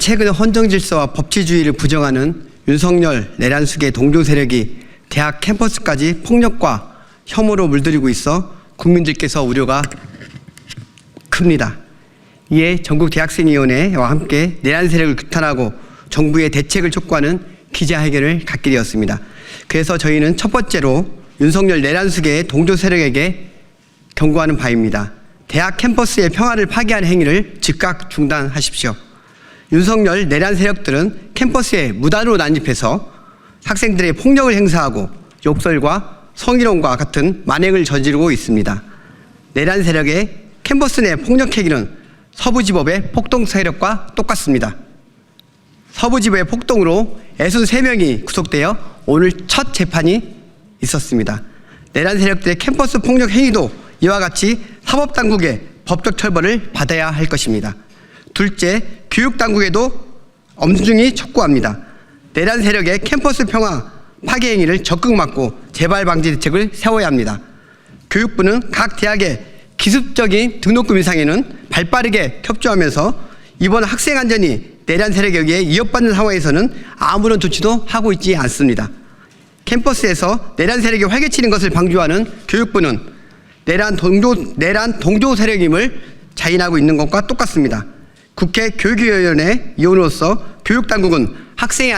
최근 헌정질서와 법치주의를 부정하는 윤석열, 내란숙의 동조 세력이 대학 캠퍼스까지 폭력과 혐오로 물들이고 있어 국민들께서 우려가 큽니다. 이에 전국대학생위원회와 함께 내란 세력을 규탄하고 정부의 대책을 촉구하는 기자회견을 갖게 되었습니다. 그래서 저희는 첫 번째로 윤석열 내란숙의 동조 세력에게 경고하는 바입니다. 대학 캠퍼스의 평화를 파괴하는 행위를 즉각 중단하십시오. 윤석열 내란 세력들은 캠퍼스에 무단으로 난입해서 학생들의 폭력을 행사하고 욕설과 성희롱과 같은 만행을 저지르고 있습니다. 내란 세력의 캠퍼스 내 폭력 행위는 서부지법의 폭동 세력과 똑같습니다. 서부지법의 폭동으로 63명이 구속되어 오늘 첫 재판이 있었습니다. 내란 세력들의 캠퍼스 폭력 행위도 이와 같이 사법당국의 법적 처벌을 받아야 할 것입니다. 둘째, 교육당국에도 엄중히 촉구합니다. 내란 세력의 캠퍼스 평화 파괴 행위를 적극 막고 재발 방지 대책을 세워야 합니다. 교육부는 각 대학의 기습적인 등록금 인상에는 발빠르게 협조하면서 이번 학생 안전이 내란 세력에 의해 위협받는 상황에서는 아무런 조치도 하고 있지 않습니다. 캠퍼스에서 내란 세력이 활개치는 것을 방조하는 교육부는 내란 동조 세력임을 자인하고 있는 것과 똑같습니다. 국회 교육위원회 위원으로서 교육당국은 학생의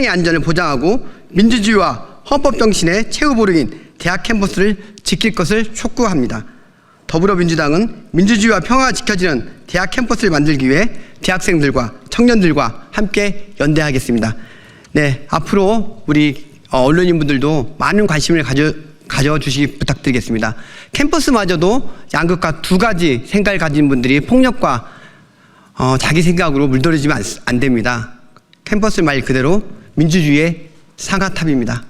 안전을 보장하고 민주주의와 헌법 정신의 최후보루인 대학 캠퍼스를 지킬 것을 촉구합니다. 더불어민주당은 민주주의와 평화가 지켜지는 대학 캠퍼스를 만들기 위해 대학생들과 청년들과 함께 연대하겠습니다. 네, 앞으로 우리 언론인분들도 많은 관심을 가져주시기 부탁드리겠습니다. 캠퍼스마저도 양극화 두 가지 생각을 가진 분들이 폭력과 자기 생각으로 물들이지면 안 됩니다. 캠퍼스 말 그대로 민주주의의 상하탑입니다.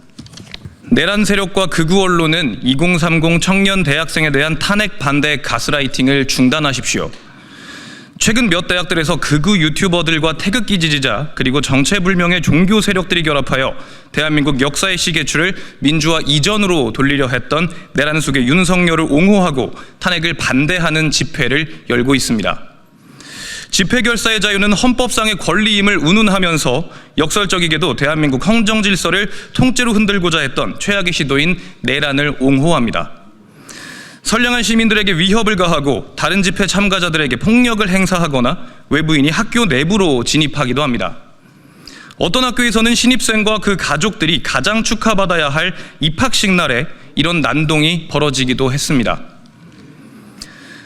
내란 세력과 극우 언론은 2030 청년 대학생에 대한 탄핵 반대 가스라이팅을 중단하십시오. 최근 몇 대학들에서 극우 유튜버들과 태극기 지지자 그리고 정체불명의 종교 세력들이 결합하여 대한민국 역사의 시계추를 민주화 이전으로 돌리려 했던 내란 속의 윤석열을 옹호하고 탄핵을 반대하는 집회를 열고 있습니다. 집회 결사의 자유는 헌법상의 권리임을 운운하면서 역설적이게도 대한민국 헌정질서를 통째로 흔들고자 했던 최악의 시도인 내란을 옹호합니다. 선량한 시민들에게 위협을 가하고 다른 집회 참가자들에게 폭력을 행사하거나 외부인이 학교 내부로 진입하기도 합니다. 어떤 학교에서는 신입생과 그 가족들이 가장 축하받아야 할 입학식 날에 이런 난동이 벌어지기도 했습니다.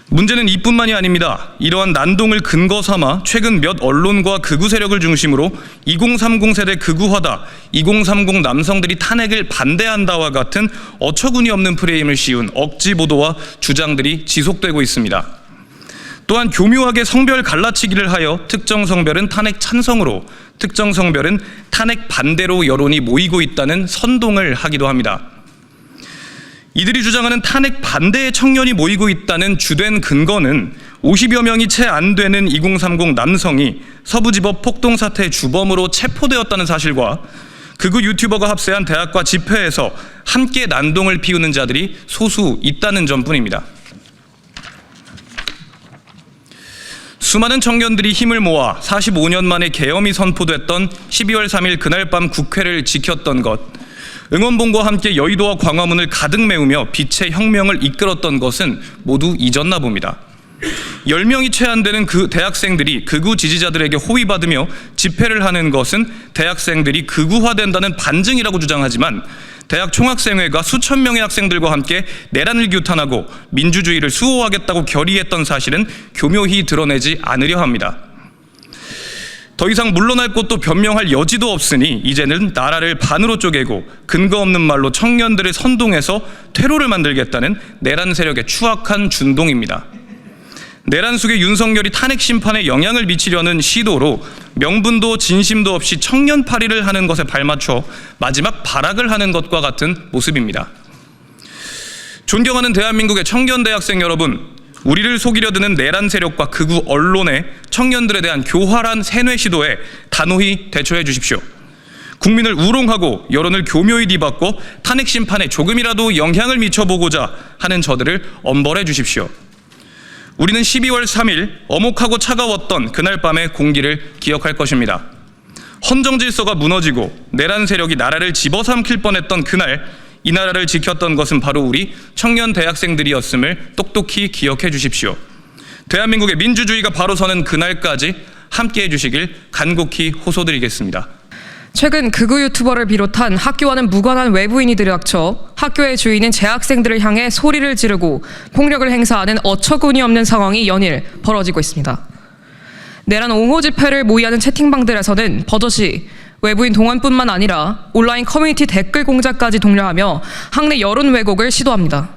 문제는 이뿐만이 아닙니다. 이러한 난동을 근거 삼아 최근 몇 언론과 극우 세력을 중심으로 2030 세대 극우화다, 2030 남성들이 탄핵을 반대한다와 같은 어처구니 없는 프레임을 씌운 억지 보도와 주장들이 지속되고 있습니다. 또한 교묘하게 성별 갈라치기를 하여 특정 성별은 탄핵 찬성으로, 특정 성별은 탄핵 반대로 여론이 모이고 있다는 선동을 하기도 합니다. 이들이 주장하는 탄핵 반대의 청년이 모이고 있다는 주된 근거는 50여 명이 채 안 되는 2030 남성이 서부지법 폭동 사태의 주범으로 체포되었다는 사실과 극우 유튜버가 합세한 대학과 집회에서 함께 난동을 피우는 자들이 소수 있다는 점뿐입니다. 수많은 청년들이 힘을 모아 45년 만에 계엄이 선포됐던 12월 3일 그날 밤 국회를 지켰던 것, 응원봉과 함께 여의도와 광화문을 가득 메우며 빛의 혁명을 이끌었던 것은 모두 잊었나 봅니다. 10명이 채 안 되는 그 대학생들이 극우 지지자들에게 호위받으며 집회를 하는 것은 대학생들이 극우화된다는 반증이라고 주장하지만 대학 총학생회가 수천 명의 학생들과 함께 내란을 규탄하고 민주주의를 수호하겠다고 결의했던 사실은 교묘히 드러내지 않으려 합니다. 더 이상 물러날 곳도 변명할 여지도 없으니 이제는 나라를 반으로 쪼개고 근거 없는 말로 청년들을 선동해서 퇴로를 만들겠다는 내란 세력의 추악한 준동입니다. 내란 속의 윤석열이 탄핵 심판에 영향을 미치려는 시도로 명분도 진심도 없이 청년팔이를 하는 것에 발맞춰 마지막 발악을 하는 것과 같은 모습입니다. 존경하는 대한민국의 청년 대학생 여러분, 우리를 속이려 드는 내란 세력과 극우 언론의 청년들에 대한 교활한 세뇌 시도에 단호히 대처해 주십시오. 국민을 우롱하고 여론을 교묘히 뒤바꿔 탄핵 심판에 조금이라도 영향을 미쳐보고자 하는 저들을 엄벌해 주십시오. 우리는 12월 3일 엄혹하고 차가웠던 그날 밤의 공기를 기억할 것입니다. 헌정 질서가 무너지고 내란 세력이 나라를 집어삼킬 뻔했던 그날, 이 나라를 지켰던 것은 바로 우리 청년 대학생들이었음을 똑똑히 기억해 주십시오. 대한민국의 민주주의가 바로 서는 그날까지 함께해 주시길 간곡히 호소드리겠습니다. 최근 극우 유튜버를 비롯한 학교와는 무관한 외부인이 들이닥쳐 학교의 주인인 재학생들을 향해 소리를 지르고 폭력을 행사하는 어처구니 없는 상황이 연일 벌어지고 있습니다. 내란 옹호 집회를 모의하는 채팅방들에서는 버젓이 외부인 동원뿐만 아니라 온라인 커뮤니티 댓글 공작까지 독려하며 학내 여론 왜곡을 시도합니다.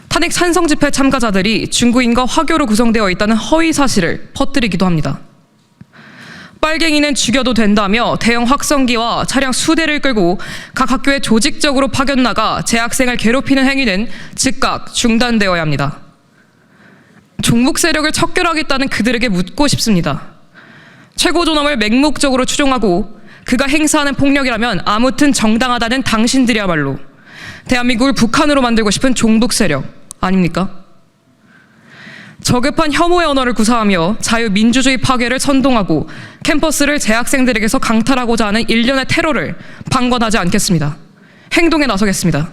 탄핵 찬성 집회 참가자들이 중구인과 화교로 구성되어 있다는 허위 사실을 퍼뜨리기도 합니다. 빨갱이는 죽여도 된다며 대형 확성기와 차량 수대를 끌고 각 학교에 조직적으로 파견 나가 재학생을 괴롭히는 행위는 즉각 중단되어야 합니다. 종북 세력을 척결하겠다는 그들에게 묻고 싶습니다. 최고 존엄을 맹목적으로 추종하고 그가 행사하는 폭력이라면 아무튼 정당하다는 당신들이야말로 대한민국을 북한으로 만들고 싶은 종북 세력 아닙니까? 저급한 혐오의 언어를 구사하며 자유민주주의 파괴를 선동하고 캠퍼스를 재학생들에게서 강탈하고자 하는 일련의 테러를 방관하지 않겠습니다. 행동에 나서겠습니다.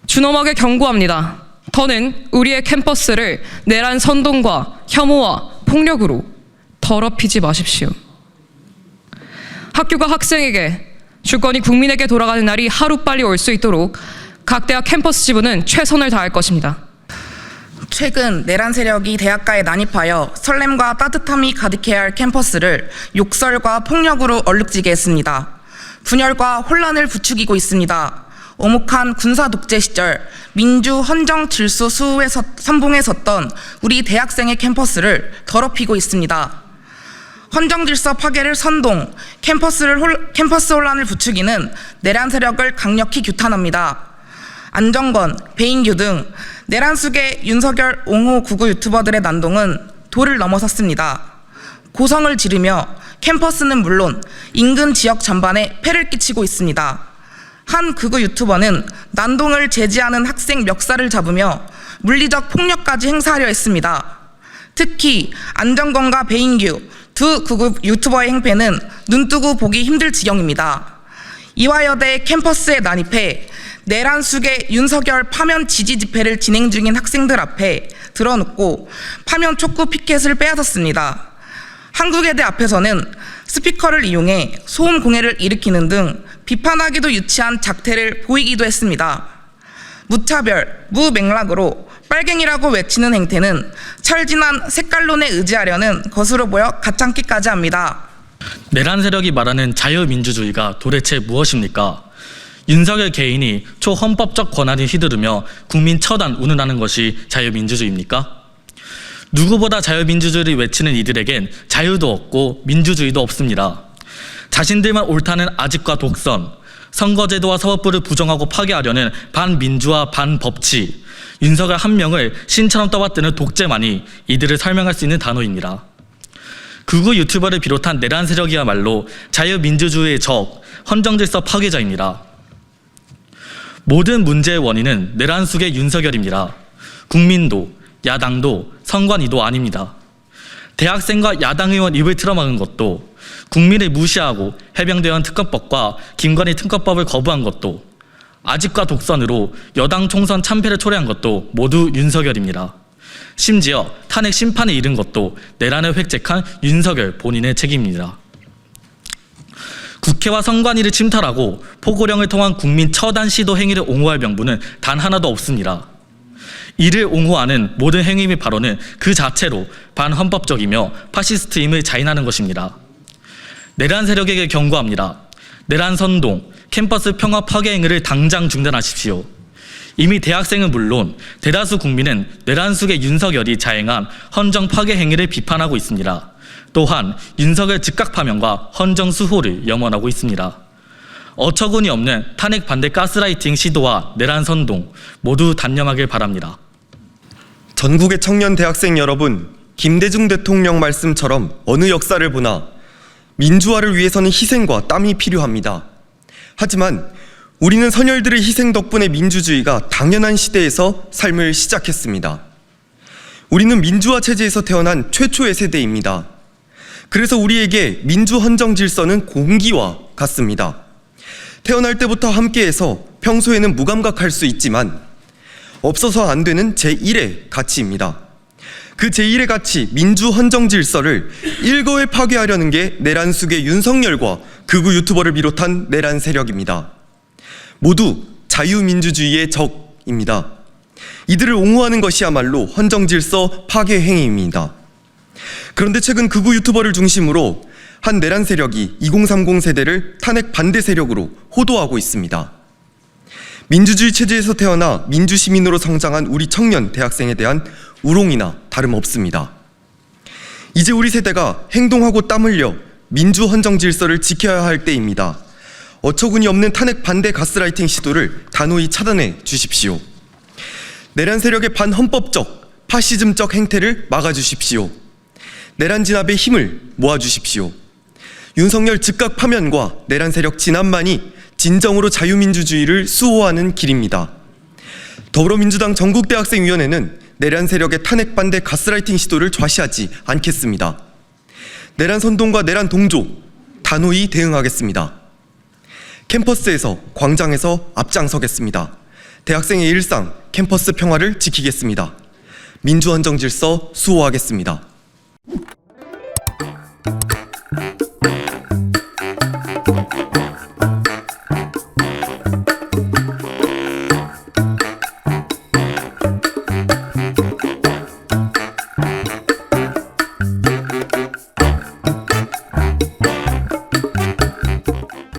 준엄하게 경고합니다. 더는 우리의 캠퍼스를 내란 선동과 혐오와 폭력으로 더럽히지 마십시오. 학교가 학생에게, 주권이 국민에게 돌아가는 날이 하루빨리 올 수 있도록 각 대학 캠퍼스 지부는 최선을 다할 것입니다. 최근 내란 세력이 대학가에 난입하여 설렘과 따뜻함이 가득해야 할 캠퍼스를 욕설과 폭력으로 얼룩지게 했습니다. 분열과 혼란을 부추기고 있습니다. 엄혹한 군사 독재 시절 민주 헌정 질서 수호에 선봉에 섰던 우리 대학생의 캠퍼스를 더럽히고 있습니다. 헌정 질서 파괴를 선동, 캠퍼스 혼란을 부추기는 내란 세력을 강력히 규탄합니다. 안정건, 배인규 등 내란 숙의 윤석열 옹호 극우 유튜버들의 난동은 도를 넘어섰습니다. 고성을 지르며 캠퍼스는 물론 인근 지역 전반에 폐를 끼치고 있습니다. 한 극우 유튜버는 난동을 제지하는 학생 멱살을 잡으며 물리적 폭력까지 행사하려 했습니다. 특히 안정건과 배인규 두 극우 유튜버의 행패는 눈뜨고 보기 힘들 지경입니다. 이화여대 캠퍼스에 난입해 내란 숙의 윤석열 파면 지지 집회를 진행 중인 학생들 앞에 들어눕고 파면 촉구 피켓을 빼앗았습니다. 한국외대 앞에서는 스피커를 이용해 소음 공해를 일으키는 등 비판하기도 유치한 작태를 보이기도 했습니다. 무차별, 무맥락으로 빨갱이라고 외치는 행태는 철진한 색깔론에 의지하려는 것으로 보여 가짱기까지 합니다. 내란 세력이 말하는 자유민주주의가 도대체 무엇입니까? 윤석열 개인이 초헌법적 권한을 휘두르며 국민 처단 운운하는 것이 자유민주주의입니까? 누구보다 자유민주주의를 외치는 이들에겐 자유도 없고 민주주의도 없습니다. 자신들만 옳다는 아집과 독선, 선거제도와 사법부를 부정하고 파괴하려는 반민주화 반법치, 윤석열 한 명을 신처럼 떠받드는 독재만이 이들을 설명할 수 있는 단어입니다. 극우 유튜버를 비롯한 내란 세력이야말로 자유민주주의의 적, 헌정질서 파괴자입니다. 모든 문제의 원인은 내란 숙의 윤석열입니다. 국민도, 야당도, 선관위도 아닙니다. 대학생과 야당 의원 입을 틀어막은 것도, 국민을 무시하고 해병대원 특검법과 김건희 특검법을 거부한 것도, 아집과 독선으로 여당 총선 참패를 초래한 것도 모두 윤석열입니다. 심지어 탄핵 심판에 이른 것도 내란을 획책한 윤석열 본인의 책임입니다. 국회와 선관위를 침탈하고 포고령을 통한 국민 처단 시도 행위를 옹호할 명분은 단 하나도 없습니다. 이를 옹호하는 모든 행위 및 발언은 그 자체로 반헌법적이며 파시스트임을 자인하는 것입니다. 내란 세력에게 경고합니다. 내란 선동, 캠퍼스 평화 파괴 행위를 당장 중단하십시오. 이미 대학생은 물론 대다수 국민은 내란 숙의 윤석열이 자행한 헌정 파괴 행위를 비판하고 있습니다. 또한 윤석열 즉각 파면과 헌정 수호를 염원하고 있습니다. 어처구니 없는 탄핵 반대 가스라이팅 시도와 내란 선동 모두 단념하길 바랍니다. 전국의 청년 대학생 여러분, 김대중 대통령 말씀처럼 어느 역사를 보나 민주화를 위해서는 희생과 땀이 필요합니다. 하지만 우리는 선열들의 희생 덕분에 민주주의가 당연한 시대에서 삶을 시작했습니다. 우리는 민주화 체제에서 태어난 최초의 세대입니다. 그래서 우리에게 민주 헌정 질서는 공기와 같습니다. 태어날 때부터 함께해서 평소에는 무감각할 수 있지만 없어서 안 되는 제1의 가치입니다. 그 제1의 가치, 민주 헌정 질서를 일거에 파괴하려는 게 내란 숙의 윤석열과 극우 유튜버를 비롯한 내란 세력입니다. 모두 자유민주주의의 적입니다. 이들을 옹호하는 것이야말로 헌정 질서 파괴 행위입니다. 그런데 최근 극우 유튜버를 중심으로 한 내란 세력이 2030 세대를 탄핵 반대 세력으로 호도하고 있습니다. 민주주의 체제에서 태어나 민주시민으로 성장한 우리 청년 대학생에 대한 우롱이나 다름없습니다. 이제 우리 세대가 행동하고 땀 흘려 민주 헌정 질서를 지켜야 할 때입니다. 어처구니 없는 탄핵 반대 가스라이팅 시도를 단호히 차단해 주십시오. 내란 세력의 반헌법적, 파시즘적 행태를 막아주십시오. 내란 진압의 힘을 모아주십시오. 윤석열 즉각 파면과 내란 세력 진압만이 진정으로 자유민주주의를 수호하는 길입니다. 더불어민주당 전국대학생위원회는 내란 세력의 탄핵 반대 가스라이팅 시도를 좌시하지 않겠습니다. 내란 선동과 내란 동조 단호히 대응하겠습니다. 캠퍼스에서, 광장에서 앞장서겠습니다. 대학생의 일상, 캠퍼스 평화를 지키겠습니다. 민주헌정 질서 수호하겠습니다.